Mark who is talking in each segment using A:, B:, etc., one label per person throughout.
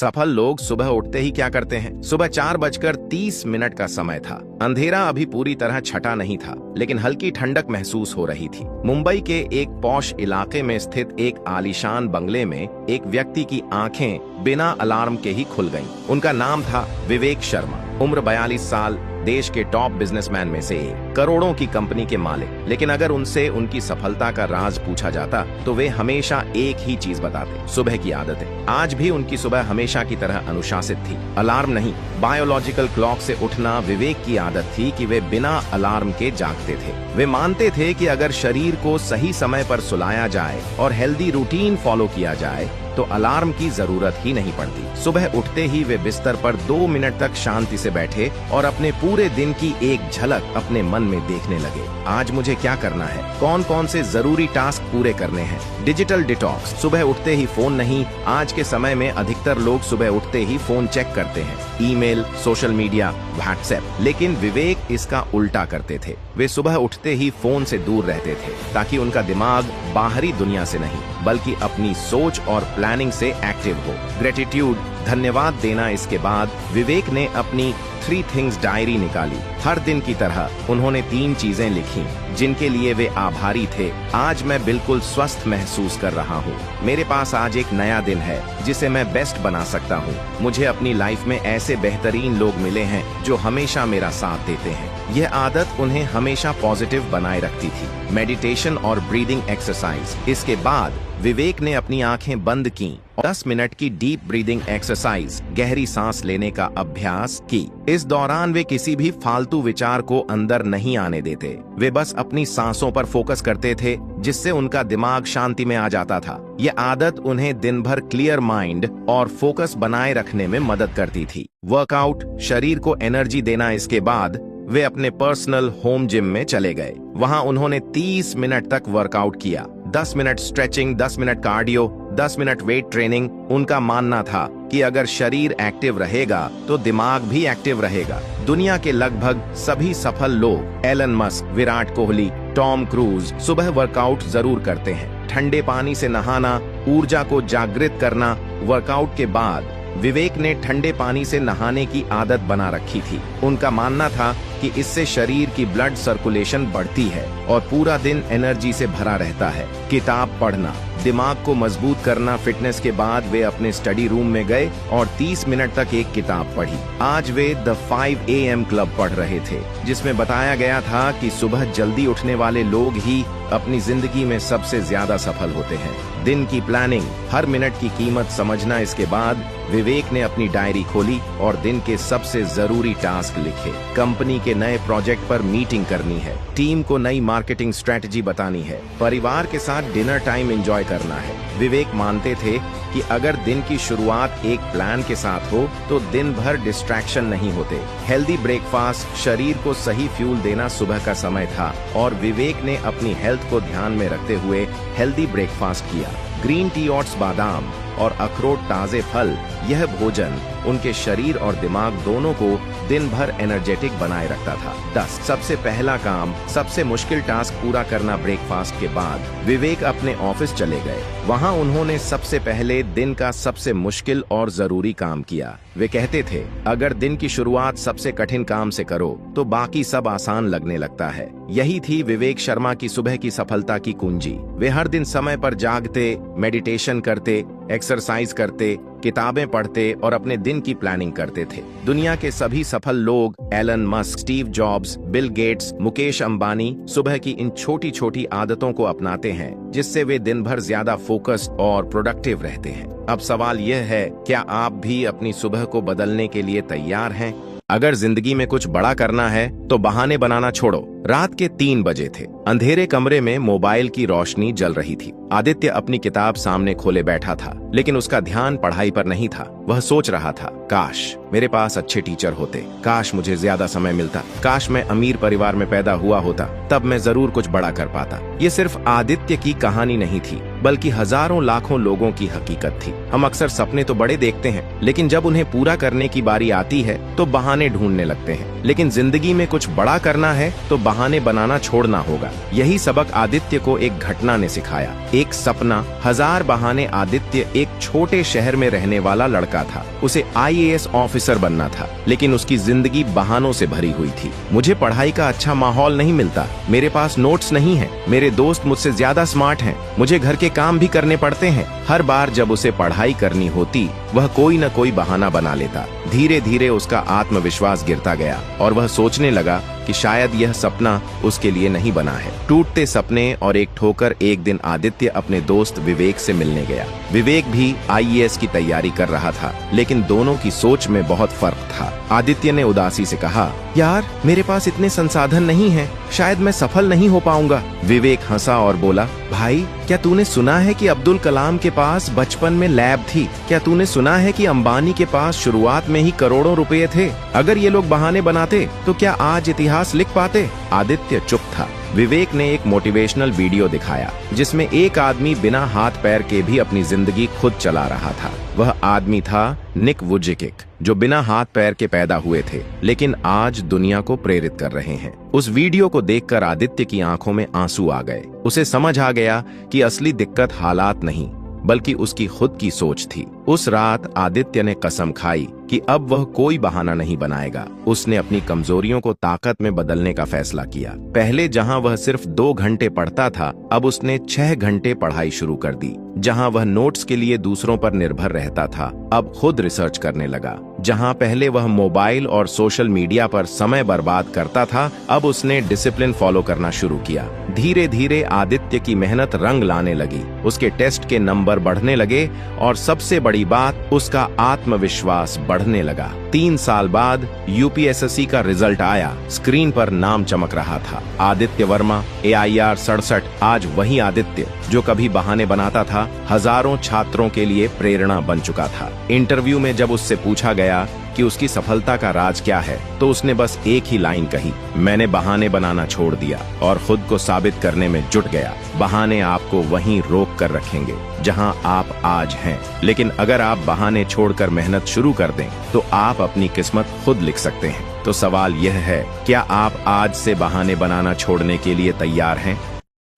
A: सफल लोग सुबह उठते ही क्या करते हैं? सुबह 4:30 का समय था। अंधेरा अभी पूरी तरह छटा नहीं था, लेकिन हल्की ठंडक महसूस हो रही थी। मुंबई के एक पॉश इलाके में स्थित एक आलीशान बंगले में एक व्यक्ति की आंखें बिना अलार्म के ही खुल गईं। उनका नाम था विवेक शर्मा। उम्र 42 साल, देश के टॉप बिजनेसमैन में से एक, करोड़ों की कंपनी के मालिक। लेकिन अगर उनसे उनकी सफलता का राज पूछा जाता तो वे हमेशा एक ही चीज बताते, सुबह की आदतें। आज भी उनकी सुबह हमेशा की तरह अनुशासित थी। अलार्म नहीं, बायोलॉजिकल क्लॉक से उठना विवेक की आदत थी कि वे बिना अलार्म के जागते थे। वे मानते थे कि अगर शरीर को सही समय पर सुलाया जाए और हेल्दी रूटीन फॉलो किया जाए तो अलार्म की जरूरत ही नहीं पड़ती। सुबह उठते ही वे बिस्तर पर 2 मिनट तक शांति से बैठे और अपने पूरे दिन की एक झलक अपने मन में देखने लगे। आज मुझे क्या करना है, कौन कौन से जरूरी टास्क पूरे करने हैं। डिजिटल डिटॉक्स, सुबह उठते ही फोन नहीं। आज के समय में अधिकतर लोग सुबह उठते ही फोन चेक करते हैं, ईमेल, सोशल मीडिया, व्हाट्सएप। लेकिन विवेक इसका उल्टा करते थे। वे सुबह उठते ही फोन से दूर रहते थे ताकि उनका दिमाग बाहरी दुनिया से नहीं बल्कि अपनी सोच और प्लानिंग से एक्टिव हो। ग्रेटिट्यूड, धन्यवाद देना। इसके बाद विवेक ने अपनी 3 थिंग्स डायरी निकाली। हर दिन की तरह उन्होंने 3 चीजें लिखी जिनके लिए वे आभारी थे। आज मैं बिल्कुल स्वस्थ महसूस कर रहा हूँ। मेरे पास आज एक नया दिन है जिसे मैं बेस्ट बना सकता हूँ। मुझे अपनी लाइफ में ऐसे बेहतरीन लोग मिले हैं जो हमेशा मेरा साथ देते हैं। यह आदत उन्हें हमेशा पॉजिटिव बनाए रखती थी। मेडिटेशन और ब्रीदिंग एक्सरसाइज। इसके बाद विवेक ने अपनी आंखें बंद की और 10 मिनट की डीप ब्रीदिंग एक्सरसाइज, गहरी सांस लेने का अभ्यास की। इस दौरान वे किसी भी फालतू विचार को अंदर नहीं आने देते। वे बस अपनी सांसों पर फोकस करते थे, जिससे उनका दिमाग शांति में आ जाता था। यह आदत उन्हें दिन भर क्लियर माइंड और फोकस बनाए रखने में मदद करती थी। वर्कआउट, शरीर को एनर्जी देना। इसके बाद वे अपने पर्सनल होम जिम में चले गए। वहां उन्होंने 30 मिनट तक वर्कआउट किया। 10 minute stretching, 10 minute cardio, 10 minute weight training. उनका मानना था कि अगर शरीर एक्टिव रहेगा तो दिमाग भी एक्टिव रहेगा। दुनिया के लगभग सभी सफल लोग, Elon Musk, Virat Kohli, Tom Cruise, सुबह वर्कआउट जरूर करते हैं। ठंडे पानी से नहाना, ऊर्जा को जागृत करना। वर्कआउट के बाद विवेक ने ठंडे पानी से नहाने की आदत बना रखी थी। उनका मानना था कि इससे शरीर की ब्लड सर्कुलेशन बढ़ती है और पूरा दिन एनर्जी से भरा रहता है। किताब पढ़ना, दिमाग को मजबूत करना। फिटनेस के बाद वे अपने स्टडी रूम में गए और 30 मिनट तक एक किताब पढ़ी। आज वे द 5 AM क्लब पढ़ रहे थे, जिसमें बताया गया था कि सुबह जल्दी उठने वाले लोग ही अपनी जिंदगी में सबसे ज्यादा सफल होते हैं। दिन की प्लानिंग, हर मिनट की कीमत समझना। इसके बाद विवेक ने अपनी डायरी खोली और दिन के सबसे जरूरी टास्क लिखे। कंपनी के नए प्रोजेक्ट पर मीटिंग करनी है, टीम को नई मार्केटिंग स्ट्रेटजी बतानी है, परिवार के साथ डिनर टाइम एंजॉय करना है। विवेक मानते थे कि अगर दिन की शुरुआत एक प्लान के साथ हो तो दिन भर डिस्ट्रैक्शन नहीं होते। हेल्दी ब्रेकफास्ट, शरीर को सही फ्यूल देना सुबह का समय था और विवेक ने अपनी हेल्थ को ध्यान में रखते हुए हेल्दी ब्रेकफास्ट किया। ग्रीन टी, ओट्स, बादाम और अखरोट, ताजे फल। यह भोजन उनके शरीर और दिमाग दोनों को दिन भर एनर्जेटिक बनाए रखता था। 10 सबसे पहला काम, सबसे मुश्किल टास्क पूरा करना। ब्रेकफास्ट के बाद विवेक अपने ऑफिस चले गए। वहां उन्होंने सबसे पहले दिन का सबसे मुश्किल और जरूरी काम किया। वे कहते थे, अगर दिन की शुरुआत सबसे कठिन काम से करो तो बाकी सब आसान लगने लगता है। यही थी विवेक शर्मा की सुबह की सफलता की कुंजी। वे हर दिन समय पर जागते, मेडिटेशन करते, एक्सरसाइज करते, किताबें पढ़ते और अपने दिन की प्लानिंग करते थे। दुनिया के सभी सफल लोग, Elon Musk, Steve Jobs, Bill Gates, Mukesh Ambani, सुबह की इन छोटी छोटी आदतों को अपनाते हैं, जिससे वे दिन भर ज्यादा फोकस्ड और प्रोडक्टिव रहते हैं। अब सवाल यह है, क्या आप भी अपनी सुबह को बदलने के लिए तैयार हैं? अगर जिंदगी में कुछ बड़ा करना है तो बहाने बनाना छोड़ो। रात के 3 बजे थे। अंधेरे कमरे में मोबाइल की रोशनी जल रही थी। आदित्य अपनी किताब सामने खोले बैठा था, लेकिन उसका ध्यान पढ़ाई पर नहीं था। वह सोच रहा था, काश मेरे पास अच्छे टीचर होते, काश मुझे ज्यादा समय मिलता, काश मैं अमीर परिवार में पैदा हुआ होता, तब मैं जरूर कुछ बड़ा कर पाता। ये सिर्फ आदित्य की कहानी नहीं थी, बल्कि हजारों लाखों लोगों की हकीकत थी। हम अक्सर सपने तो बड़े देखते हैं, लेकिन जब उन्हें पूरा करने की बारी आती है तो बहाने ढूंढने लगते हैं। लेकिन जिंदगी में कुछ बड़ा करना है तो बहाने बनाना छोड़ना होगा। यही सबक आदित्य को एक घटना ने सिखाया। एक सपना, हजार बहाने। आदित्य एक छोटे शहर में रहने वाला लड़का था। उसे IAS ऑफिसर बनना था, लेकिन उसकी जिंदगी बहानों से भरी हुई थी। मुझे पढ़ाई का अच्छा माहौल नहीं मिलता, मेरे पास नोट्स नहीं है, मेरे दोस्त मुझसे ज्यादा स्मार्ट हैं, मुझे घर के काम भी करने पड़ते हैं। हर बार जब उसे पढ़ाई करनी होती, वह कोई न कोई बहाना बना लेता। धीरे धीरे उसका आत्मविश्वास गिरता गया और वह सोचने लगा कि शायद यह सपना उसके लिए नहीं बना है। टूटते सपने और एक ठोकर। एक दिन आदित्य अपने दोस्त विवेक से मिलने गया। विवेक भी IAS की तैयारी कर रहा था, लेकिन दोनों की सोच में बहुत फर्क था। आदित्य ने उदासी से कहा, यार मेरे पास इतने संसाधन नहीं हैं, शायद मैं सफल नहीं हो पाऊंगा। विवेक हंसा और बोला, भाई क्या तूने सुना है कि अब्दुल कलाम के पास बचपन में लैब थी? क्या तूने सुना है कि अंबानी के पास शुरुआत में ही करोड़ों रुपए थे? अगर ये लोग बहाने बनाते तो क्या आज इतिहास लिख पाते? आदित्य चुप था। विवेक ने एक मोटिवेशनल वीडियो दिखाया, जिसमें एक आदमी बिना हाथ पैर के भी अपनी जिंदगी खुद चला रहा था। वह आदमी था निक वुजिकिक, जो बिना हाथ पैर के पैदा हुए थे, लेकिन आज दुनिया को प्रेरित कर रहे हैं। उस वीडियो को देखकर आदित्य की आंखों में आंसू आ गए। उसे समझ आ गया कि असली दिक्कत हालात नहीं, बल्कि उसकी खुद की सोच थी। उस रात आदित्य ने कसम खाई कि अब वह कोई बहाना नहीं बनाएगा। उसने अपनी कमजोरियों को ताकत में बदलने का फैसला किया। पहले जहां वह सिर्फ 2 घंटे पढ़ता था, अब उसने 6 घंटे पढ़ाई शुरू कर दी। जहां वह नोट्स के लिए दूसरों पर निर्भर रहता था, अब खुद रिसर्च करने लगा। जहां पहले वह मोबाइल और सोशल मीडिया पर समय बर्बाद करता था, अब उसने डिसिप्लिन फॉलो करना शुरू किया। धीरे धीरे आदित्य की मेहनत रंग लाने लगी। उसके टेस्ट के नंबर बढ़ने लगे और सबसे बड़ी बात, उसका आत्मविश्वास बढ़ने लगा। 3 साल बाद UPSSC का रिजल्ट आया। स्क्रीन पर नाम चमक रहा था, आदित्य वर्मा, AIR 67। आज वही आदित्य जो कभी बहाने बनाता था, हजारों छात्रों के लिए प्रेरणा बन चुका था। इंटरव्यू में जब उससे पूछा गया कि उसकी सफलता का राज क्या है, तो उसने बस एक ही लाइन कही, मैंने बहाने बनाना छोड़ दिया और खुद को साबित करने में जुट गया। बहाने आपको वहीं रोक कर रखेंगे जहां आप आज हैं, लेकिन अगर आप बहाने छोड़कर मेहनत शुरू कर दें, तो आप अपनी किस्मत खुद लिख सकते हैं। तो सवाल यह है, क्या आप आज से बहाने बनाना छोड़ने के लिए तैयार हैं?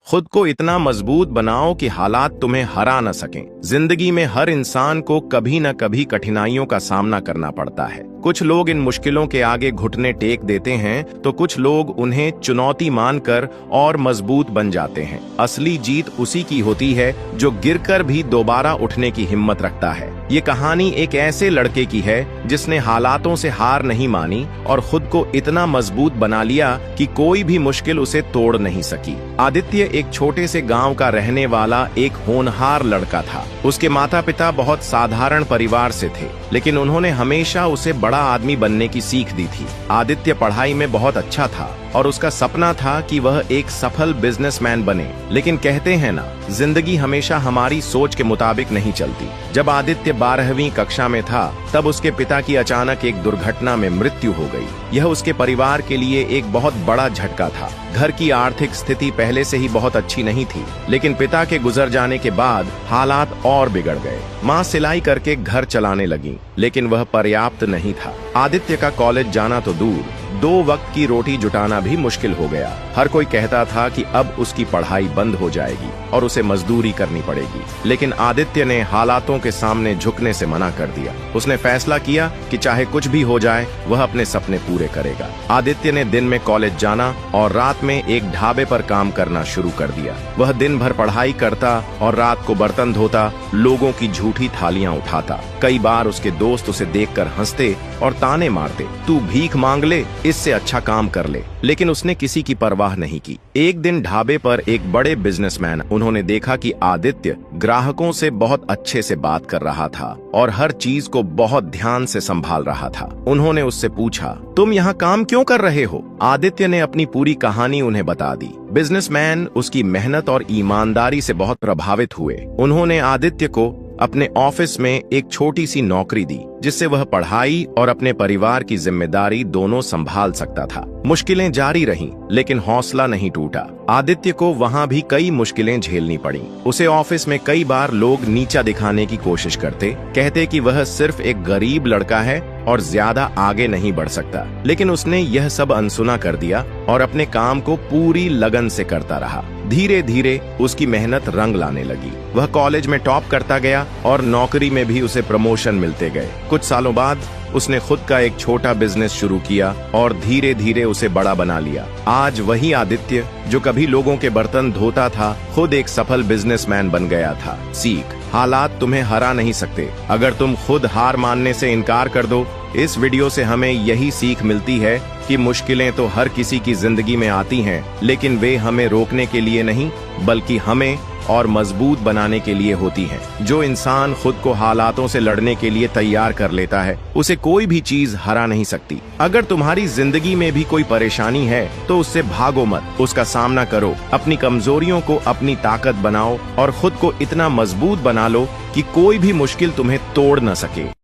A: खुद को इतना मजबूत बनाओ कि हालात तुम्हें हरा न सकें। जिंदगी में हर इंसान को कभी न कभी कठिनाइयों का सामना करना पड़ता है। कुछ लोग इन मुश्किलों के आगे घुटने टेक देते हैं, तो कुछ लोग उन्हें चुनौती मानकर और मजबूत बन जाते हैं। असली जीत उसी की होती है जो गिरकर भी दोबारा उठने की हिम्मत रखता है। ये कहानी एक ऐसे लड़के की है जिसने हालातों से हार नहीं मानी और खुद को इतना मजबूत बना लिया कि कोई भी मुश्किल उसे तोड़ नहीं सकी। आदित्य एक छोटे से गांव का रहने वाला एक होनहार लड़का था। उसके माता पिता बहुत साधारण परिवार से थे, लेकिन उन्होंने हमेशा उसे बड़ा आदमी बनने की सीख दी थी। आदित्य पढ़ाई में बहुत अच्छा था और उसका सपना था कि वह एक सफल बिजनेसमैन बने। लेकिन कहते हैं ना, जिंदगी हमेशा हमारी सोच के मुताबिक नहीं चलती। जब आदित्य 12वीं कक्षा में था, तब उसके पिता की अचानक एक दुर्घटना में मृत्यु हो गई। यह उसके परिवार के लिए एक बहुत बड़ा झटका था। घर की आर्थिक स्थिति पहले से ही बहुत अच्छी नहीं थी, लेकिन पिता के गुजर जाने के बाद हालात और बिगड़ गए। माँ सिलाई करके घर चलाने लगी, लेकिन वह पर्याप्त नहीं था। आदित्य का कॉलेज जाना तो दूर, 2 वक्त की रोटी जुटाना भी मुश्किल हो गया। हर कोई कहता था कि अब उसकी पढ़ाई बंद हो जाएगी और उसे मजदूरी करनी पड़ेगी, लेकिन आदित्य ने हालातों के सामने झुकने से मना कर दिया। उसने फैसला किया कि चाहे कुछ भी हो जाए, वह अपने सपने पूरे करेगा। आदित्य ने दिन में कॉलेज जाना और रात में एक ढाबे पर काम करना शुरू कर दिया। वह दिन भर पढ़ाई करता और रात को बर्तन धोता, लोगों की झूठी थालियां उठाता। कई बार उसके दोस्त उसे देखकर हंसते और ताने मारते, तू भीख मांग ले, इससे अच्छा काम कर ले। लेकिन उसने किसी की परवाह नहीं की। एक दिन ढाबे पर एक बड़े बिजनेसमैन, उन्होंने देखा कि आदित्य ग्राहकों से बहुत अच्छे से बात कर रहा था और हर चीज को बहुत ध्यान से संभाल रहा था। उन्होंने उससे पूछा, तुम यहाँ काम क्यों कर रहे हो? आदित्य ने अपनी पूरी कहानी उन्हें बता दी। बिजनेसमैन उसकी मेहनत और ईमानदारी से बहुत प्रभावित हुए। उन्होंने आदित्य को अपने ऑफिस में एक छोटी सी नौकरी दी, जिससे वह पढ़ाई और अपने परिवार की जिम्मेदारी दोनों संभाल सकता था। मुश्किलें जारी रहीं, लेकिन हौसला नहीं टूटा। आदित्य को वहां भी कई मुश्किलें झेलनी पड़ी। उसे ऑफिस में कई बार लोग नीचा दिखाने की कोशिश करते, कहते कि वह सिर्फ एक गरीब लड़का है और ज्यादा आगे नहीं बढ़ सकता। लेकिन उसने यह सब अनसुना कर दिया और अपने काम को पूरी लगन से करता रहा। धीरे धीरे उसकी मेहनत रंग लाने लगी। वह कॉलेज में टॉप करता गया और नौकरी में भी उसे प्रमोशन मिलते गए। कुछ सालों बाद उसने खुद का एक छोटा बिजनेस शुरू किया और धीरे धीरे उसे बड़ा बना लिया। आज वही आदित्य जो कभी लोगों के बर्तन धोता था, खुद एक सफल बिजनेसमैन बन गया था। सीख: हालात तुम्हें हरा नहीं सकते, अगर तुम खुद हार मानने से इनकार कर दो। इस वीडियो से हमें यही सीख मिलती है कि मुश्किलें तो हर किसी की जिंदगी में आती हैं, लेकिन वे हमें रोकने के लिए नहीं बल्कि हमें और मजबूत बनाने के लिए होती हैं। जो इंसान खुद को हालातों से लड़ने के लिए तैयार कर लेता है, उसे कोई भी चीज हरा नहीं सकती। अगर तुम्हारी जिंदगी में भी कोई परेशानी है तो उससे भागो मत, उसका सामना करो। अपनी कमजोरियों को अपनी ताकत बनाओ और खुद को इतना मजबूत बना लो कि कोई भी मुश्किल तुम्हें तोड़ न सके।